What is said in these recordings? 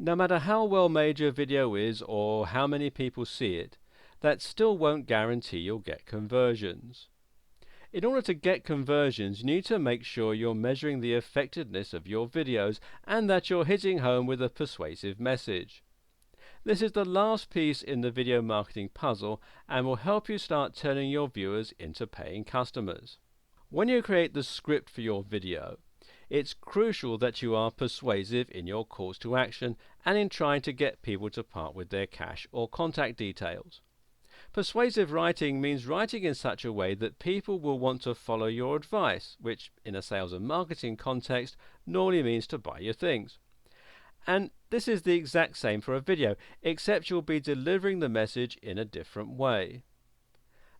No matter how well made your video is or how many people see it, that still won't guarantee you'll get conversions. In order to get conversions, you need to make sure you're measuring the effectiveness of your videos and that you're hitting home with a persuasive message. This is the last piece in the video marketing puzzle and will help you start turning your viewers into paying customers. When you create the script for your video, it's crucial that you are persuasive in your calls to action and in trying to get people to part with their cash or contact details. Persuasive writing means writing in such a way that people will want to follow your advice, which in a sales and marketing context normally means to buy your things. And this is the exact same for a video, except you'll be delivering the message in a different way.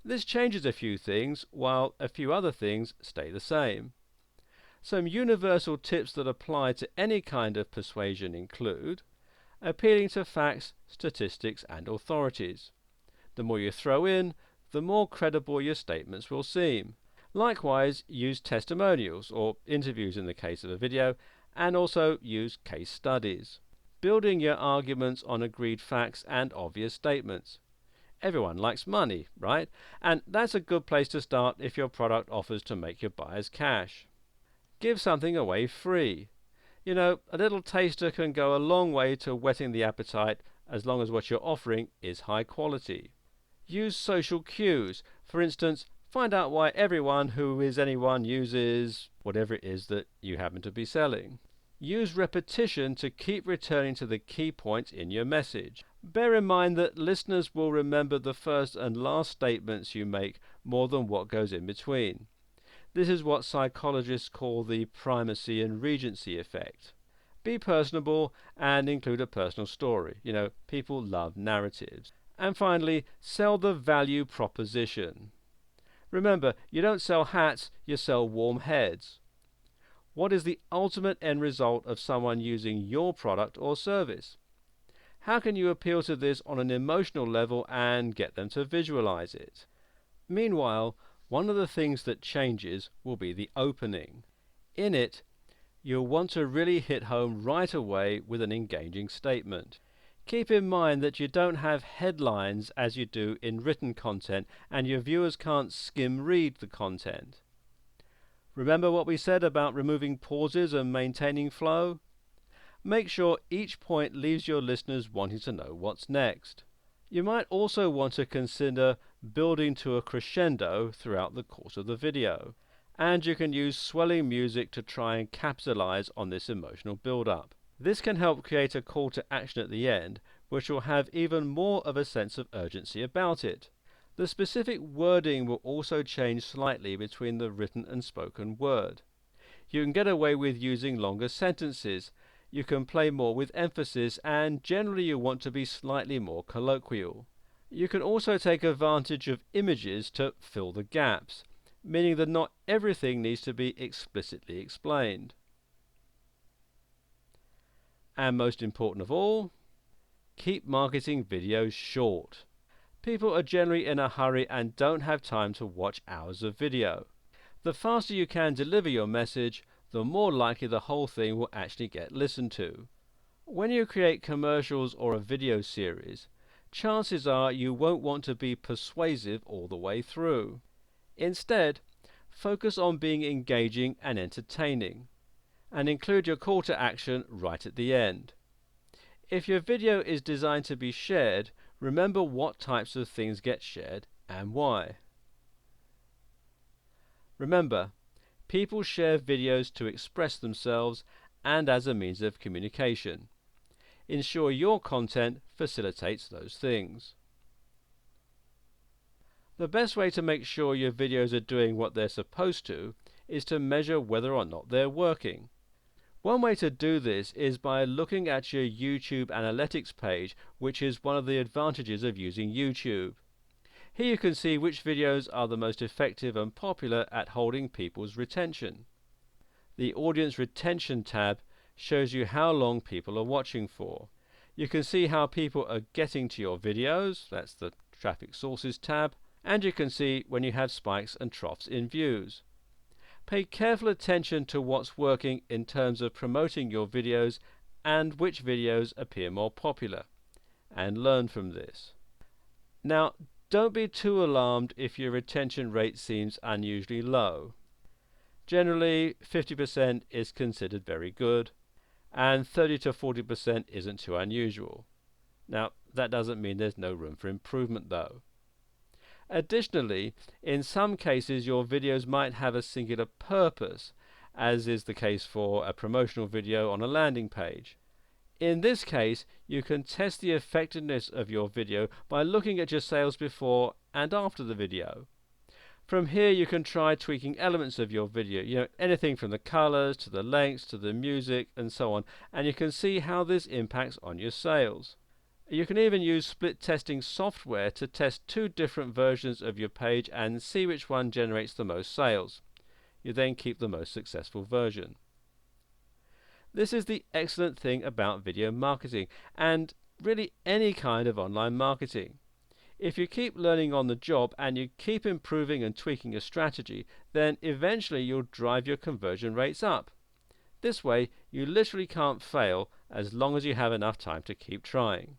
This changes a few things, while a few other things stay the same. Some universal tips that apply to any kind of persuasion include appealing to facts, statistics, and authorities. The more you throw in, the more credible your statements will seem. Likewise, use testimonials, or interviews in the case of a video, and also use case studies. Building your arguments on agreed facts and obvious statements. Everyone likes money, right? And that's a good place to start if your product offers to make your buyers cash. Give something away free. You know, a little taster can go a long way to whetting the appetite as long as what you're offering is high quality. Use social cues. For instance, find out why everyone who is anyone uses whatever it is that you happen to be selling. Use repetition to keep returning to the key points in your message. Bear in mind that listeners will remember the first and last statements you make more than what goes in between. This is what psychologists call the primacy and regency effect. Be personable and include a personal story. You know, people love narratives. And finally, sell the value proposition. Remember, you don't sell hats, you sell warm heads. What is the ultimate end result of someone using your product or service? How can you appeal to this on an emotional level and get them to visualize it? Meanwhile, one of the things that changes will be the opening. In it, you'll want to really hit home right away with an engaging statement. Keep in mind that you don't have headlines as you do in written content, and your viewers can't skim read the content. Remember what we said about removing pauses and maintaining flow? Make sure each point leaves your listeners wanting to know what's next. You might also want to consider building to a crescendo throughout the course of the video, and you can use swelling music to try and capitalize on this emotional build-up. This can help create a call to action at the end, which will have even more of a sense of urgency about it. The specific wording will also change slightly between the written and spoken word. You can get away with using longer sentences, you can play more with emphasis, and generally you want to be slightly more colloquial. You can also take advantage of images to fill the gaps, meaning that not everything needs to be explicitly explained. And most important of all, keep marketing videos short. People are generally in a hurry and don't have time to watch hours of video. The faster you can deliver your message, the more likely the whole thing will actually get listened to. When you create commercials or a video series, chances are you won't want to be persuasive all the way through. Instead, focus on being engaging and entertaining, and include your call to action right at the end. If your video is designed to be shared, remember what types of things get shared and why. Remember, people share videos to express themselves and as a means of communication. Ensure your content facilitates those things. The best way to make sure your videos are doing what they're supposed to is to measure whether or not they're working. One way to do this is by looking at your YouTube analytics page, which is one of the advantages of using YouTube. Here you can see which videos are the most effective and popular at holding people's retention. The Audience Retention tab shows you how long people are watching for. You can see how people are getting to your videos, that's the Traffic Sources tab, and you can see when you have spikes and troughs in views. Pay careful attention to what's working in terms of promoting your videos and which videos appear more popular, and learn from this. Now, don't be too alarmed if your retention rate seems unusually low. Generally, 50% is considered very good, and 30 to 40% isn't too unusual. Now, that doesn't mean there's no room for improvement though. Additionally, in some cases your videos might have a singular purpose, as is the case for a promotional video on a landing page. In this case, you can test the effectiveness of your video by looking at your sales before and after the video. From here you can try tweaking elements of your video, anything from the colors to the lengths to the music and so on, and you can see how this impacts on your sales. You can even use split testing software to test two different versions of your page and see which one generates the most sales. You then keep the most successful version. This is the excellent thing about video marketing, and really any kind of online marketing. If you keep learning on the job and you keep improving and tweaking your strategy, then eventually you'll drive your conversion rates up. This way, you literally can't fail as long as you have enough time to keep trying.